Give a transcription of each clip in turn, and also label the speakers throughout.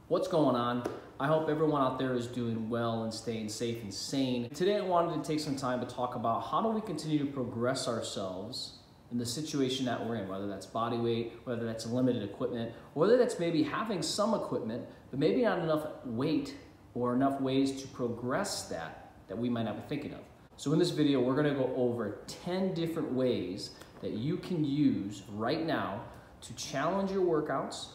Speaker 1: What's going on? I hope everyone out there is doing well and staying safe and sane. Today I wanted to take some time to talk about how do we continue to progress ourselves in the situation that we're in, whether that's body weight, whether that's limited equipment, whether that's maybe having some equipment, but maybe not enough weight or enough ways to progress that we might not be thinking of. So in this video, we're gonna go over 10 different ways that you can use right now to challenge your workouts,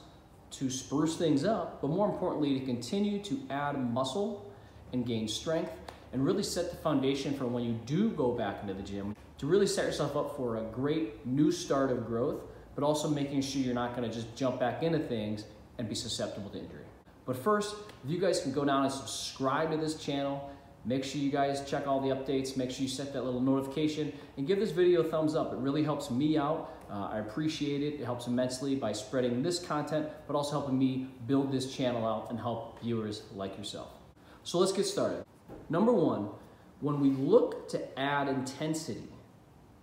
Speaker 1: to spruce things up, but more importantly, to continue to add muscle and gain strength and really set the foundation for when you do go back into the gym to really set yourself up for a great new start of growth, but also making sure you're not gonna just jump back into things and be susceptible to injury. But first, if you guys can go down and subscribe to this channel, make sure you guys check all the updates, make sure you set that little notification, and give this video a thumbs up. It really helps me out. I appreciate it. It helps immensely by spreading this content, but also helping me build this channel out and help viewers like yourself. So let's get started. Number one, when we look to add intensity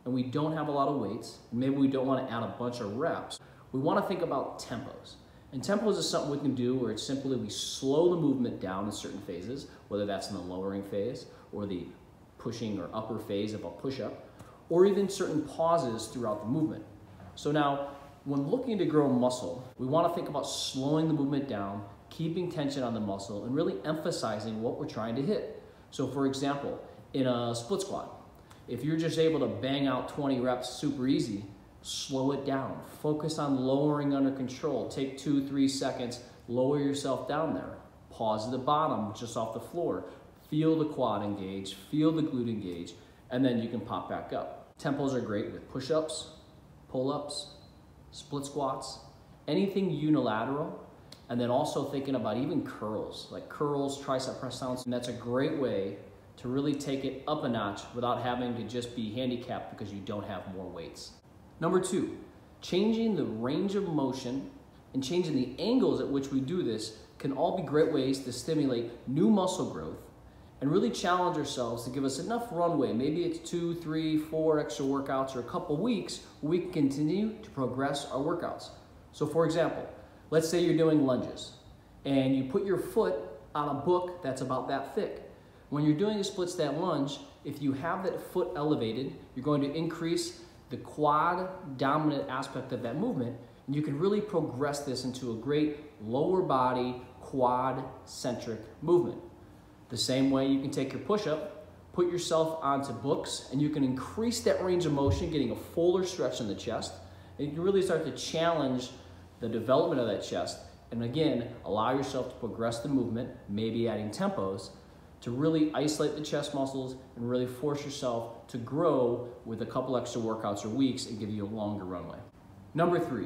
Speaker 1: and we don't have a lot of weights, and maybe we don't want to add a bunch of reps, we want to think about tempos. And tempos is something we can do where it's simply we slow the movement down in certain phases, whether that's in the lowering phase or the pushing or upper phase of a push-up, or even certain pauses throughout the movement. So now, when looking to grow muscle, we want to think about slowing the movement down, keeping tension on the muscle, and really emphasizing what we're trying to hit. So for example, in a split squat, if you're just able to bang out 20 reps super easy, slow it down. Focus on lowering under control. Take 2-3 seconds, lower yourself down there. Pause at the bottom, just off the floor. Feel the quad engage, feel the glute engage, and then you can pop back up. Tempos are great with push-ups, pull-ups, split squats, anything unilateral, and then also thinking about even curls, like curls, tricep press downs, and that's a great way to really take it up a notch without having to just be handicapped because you don't have more weights. Number two, changing the range of motion and changing the angles at which we do this can all be great ways to stimulate new muscle growth and really challenge ourselves to give us enough runway. Maybe it's 2, 3, 4 extra workouts or a couple weeks where we can continue to progress our workouts. So for example, let's say you're doing lunges and you put your foot on a book that's about that thick. When you're doing a split stat lunge, if you have that foot elevated, you're going to increase the quad dominant aspect of that movement, and you can really progress this into a great lower body quad centric movement. The same way you can take your push-up, put yourself onto books, and you can increase that range of motion, getting a fuller stretch in the chest, and you can really start to challenge the development of that chest, and again, allow yourself to progress the movement, maybe adding tempos, to really isolate the chest muscles and really force yourself to grow with a couple extra workouts or weeks and give you a longer runway. Number three,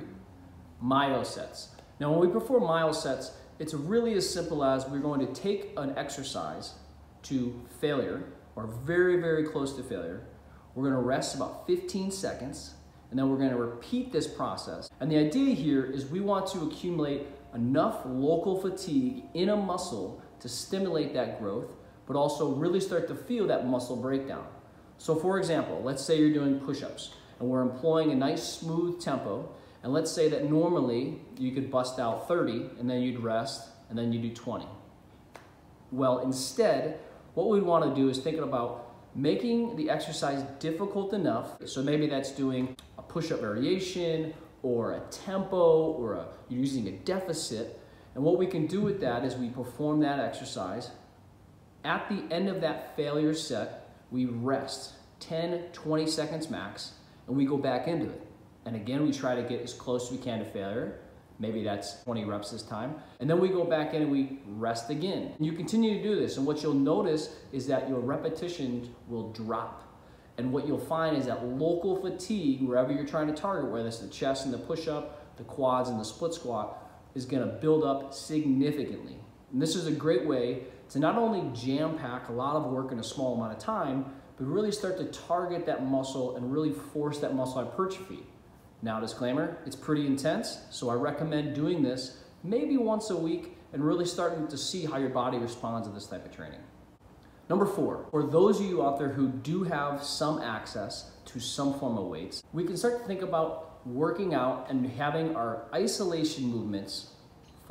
Speaker 1: myo sets. Now when we perform myo sets, it's really as simple as we're going to take an exercise to failure or very, very close to failure. We're going to rest about 15 seconds and then we're going to repeat this process. And the idea here is we want to accumulate enough local fatigue in a muscle to stimulate that growth, but also really start to feel that muscle breakdown. So for example, let's say you're doing push-ups and we're employing a nice smooth tempo, and let's say that normally you could bust out 30 and then you'd rest and then you do 20. Well, instead, what we'd want to do is thinking about making the exercise difficult enough. So maybe that's doing a push-up variation or a tempo or you're using a deficit. And what we can do with that is we perform that exercise. At the end of that failure set, we rest 10, 20 seconds max, and we go back into it. And again, we try to get as close as we can to failure. Maybe that's 20 reps this time. And then we go back in and we rest again. And you continue to do this, and what you'll notice is that your repetitions will drop. And what you'll find is that local fatigue, wherever you're trying to target, whether it's the chest and the push-up, the quads and the split squat, is gonna build up significantly. And this is a great way to not only jam-pack a lot of work in a small amount of time, but really start to target that muscle and really force that muscle hypertrophy. Now, disclaimer, it's pretty intense, so I recommend doing this maybe once a week and really starting to see how your body responds to this type of training. Number four, for those of you out there who do have some access to some form of weights, we can start to think about working out and having our isolation movements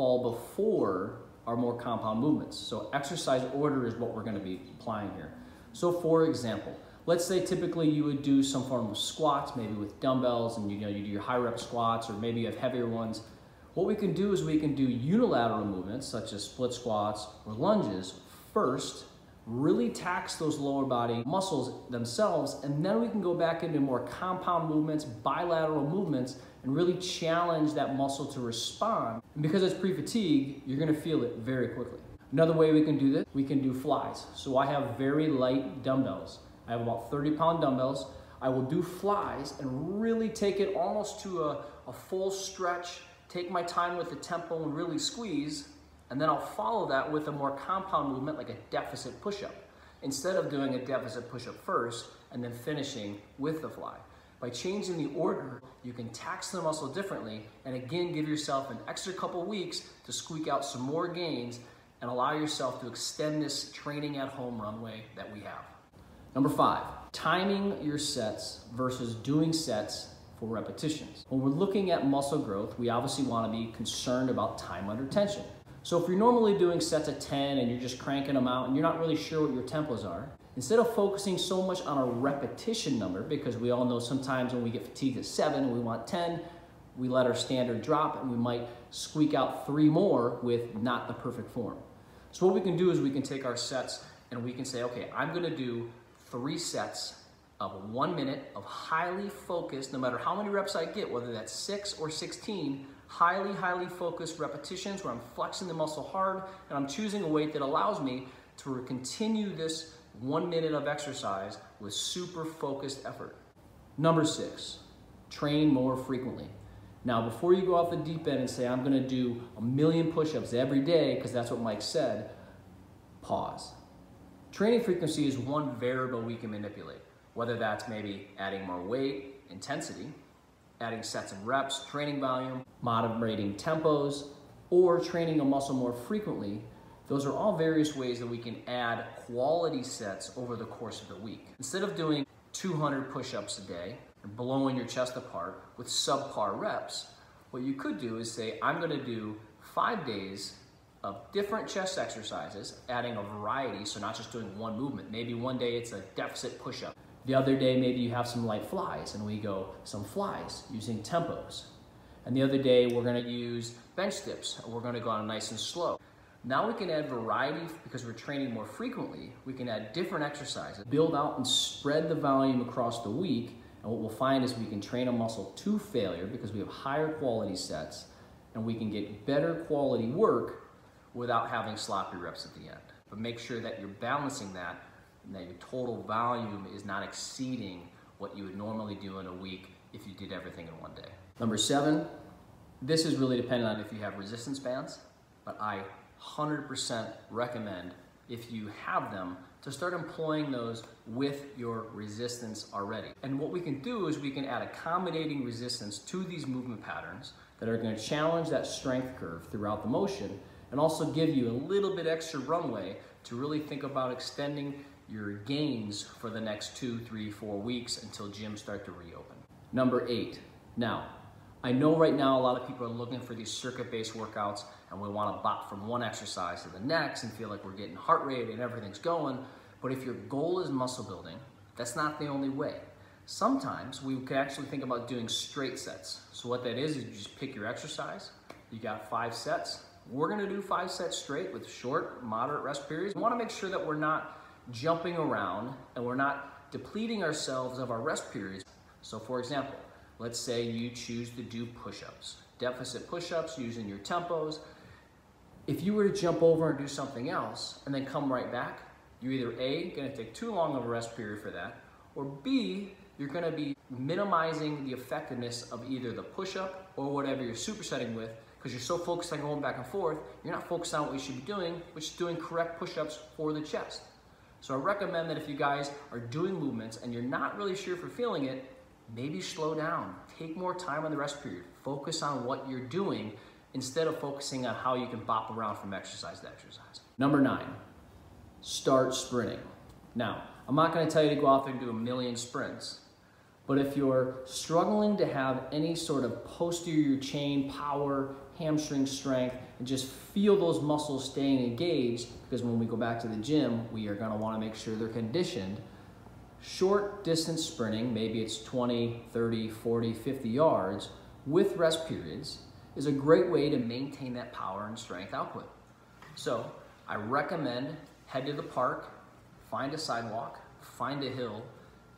Speaker 1: fall before our more compound movements. So exercise order is what we're going to be applying here. So for example, let's say typically you would do some form of squats, maybe with dumbbells, and you do your high rep squats, or maybe you have heavier ones. What we can do is we can do unilateral movements such as split squats or lunges first, really tax those lower body muscles themselves, and then we can go back into more compound movements, bilateral movements, and really challenge that muscle to respond. And because it's pre-fatigue, you're gonna feel it very quickly. Another way we can do this, we can do flies. So I have very light dumbbells. I have about 30-pound dumbbells. I will do flies and really take it almost to a full stretch, take my time with the tempo and really squeeze, and then I'll follow that with a more compound movement like a deficit push-up, instead of doing a deficit push-up first and then finishing with the fly. By changing the order, you can tax the muscle differently and again give yourself an extra couple weeks to squeak out some more gains and allow yourself to extend this training at home runway that we have. Number 5, timing your sets versus doing sets for repetitions. When we're looking at muscle growth, we obviously want to be concerned about time under tension. So if you're normally doing sets of 10 and you're just cranking them out and you're not really sure what your tempos are, instead of focusing so much on a repetition number, because we all know sometimes when we get fatigued at 7 and we want 10, we let our standard drop and we might squeak out 3 more with not the perfect form. So what we can do is we can take our sets and we can say, okay, I'm gonna do 3 sets of 1 minute of highly focused, no matter how many reps I get, whether that's 6 or 16, highly focused repetitions where I'm flexing the muscle hard and I'm choosing a weight that allows me to continue this 1 minute of exercise with super focused effort. Number 6, train more frequently. Now, before you go off the deep end and say, I'm gonna do 1,000,000 push-ups every day, because that's what Mike said, pause. Training frequency is one variable we can manipulate, whether that's maybe adding more weight, intensity, adding sets and reps, training volume, moderating tempos, or training a muscle more frequently. Those are all various ways that we can add quality sets over the course of the week. Instead of doing 200 push-ups a day and blowing your chest apart with subpar reps, what you could do is say, I'm gonna do 5 days of different chest exercises, adding a variety, so not just doing one movement. Maybe one day it's a deficit push-up. The other day, maybe you have some light flies and we go some flies using tempos. And the other day, we're gonna use bench dips and we're gonna go on nice and slow. Now we can add variety because we're training more frequently. We can add different exercises, build out and spread the volume across the week. And what we'll find is we can train a muscle to failure because we have higher quality sets and we can get better quality work without having sloppy reps at the end. But make sure that you're balancing that and that your total volume is not exceeding what you would normally do in a week if you did everything in one day. Number 7, this is really dependent on if you have resistance bands, but I 100% recommend, if you have them, to start employing those with your resistance already. And what we can do is we can add accommodating resistance to these movement patterns that are going to challenge that strength curve throughout the motion and also give you a little bit extra runway to really think about extending your gains for the next 2, 3, 4 weeks until gyms start to reopen. Number 8. Now, I know right now a lot of people are looking for these circuit-based workouts and we want to bop from one exercise to the next and feel like we're getting heart rate and everything's going. But if your goal is muscle building, that's not the only way. Sometimes we could actually think about doing straight sets. So what that is you just pick your exercise. You got 5 sets. We're going to do 5 sets straight with short, moderate rest periods. We want to make sure that we're not jumping around and we're not depleting ourselves of our rest periods. So for example, let's say you choose to do push-ups, deficit push-ups using your tempos. If you were to jump over and do something else and then come right back, you're either A, gonna take too long of a rest period for that, or B, you're gonna be minimizing the effectiveness of either the push-up or whatever you're supersetting with, because you're so focused on going back and forth, you're not focused on what you should be doing, which is doing correct push-ups for the chest. So I recommend that if you guys are doing movements and you're not really sure if you're feeling it, maybe slow down, take more time on the rest period, focus on what you're doing instead of focusing on how you can bop around from exercise to exercise. Number 9, start sprinting. Now, I'm not gonna tell you to go out there and do 1,000,000 sprints, but if you're struggling to have any sort of posterior chain power, hamstring strength, and just feel those muscles staying engaged, because when we go back to the gym, we are gonna wanna make sure they're conditioned. Short distance sprinting, maybe it's 20, 30, 40, 50 yards with rest periods, is a great way to maintain that power and strength output. So I recommend head to the park, find a sidewalk, find a hill,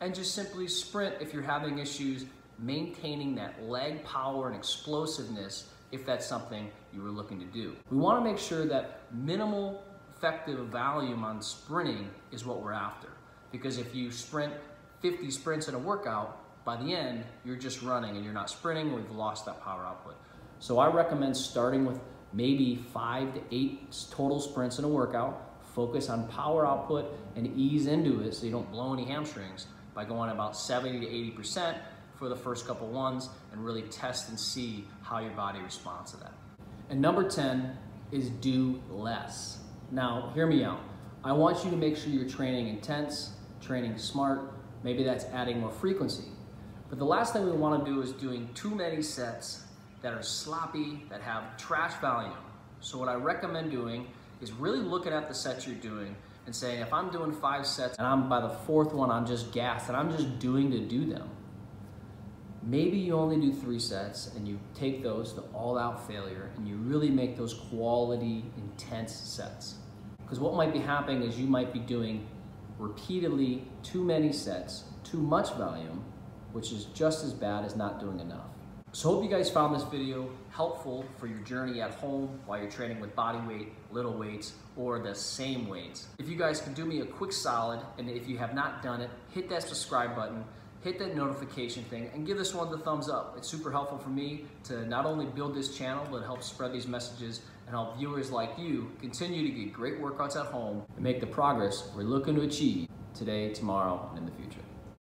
Speaker 1: and just simply sprint if you're having issues maintaining that leg power and explosiveness if that's something you were looking to do. We want to make sure that minimal effective volume on sprinting is what we're after. Because if you sprint 50 sprints in a workout, by the end, you're just running and you're not sprinting, and we've lost that power output. So I recommend starting with maybe 5 to 8 total sprints in a workout, focus on power output and ease into it so you don't blow any hamstrings by going about 70 to 80% for the first couple ones, and really test and see how your body responds to that. And number 10 is do less. Now, hear me out. I want you to make sure you're training intense, training smart. Maybe that's adding more frequency. But the last thing we want to do is doing too many sets that are sloppy, that have trash volume. So what I recommend doing is really looking at the sets you're doing and saying, if I'm doing 5 sets and I'm by the 4th one, I'm just gassed and I'm just doing to do them. Maybe you only do 3 sets and you take those to all-out failure and you really make those quality, intense sets. Because what might be happening is you might be doing repeatedly too many sets, too much volume, which is just as bad as not doing enough. So hope you guys found this video helpful for your journey at home while you're training with body weight, little weights, or the same weights. If you guys can do me a quick solid, and if you have not done it, hit that subscribe button, hit that notification thing, and give this one the thumbs up. It's super helpful for me to not only build this channel, but help spread these messages and help viewers like you continue to get great workouts at home and make the progress we're looking to achieve today, tomorrow, and in the future.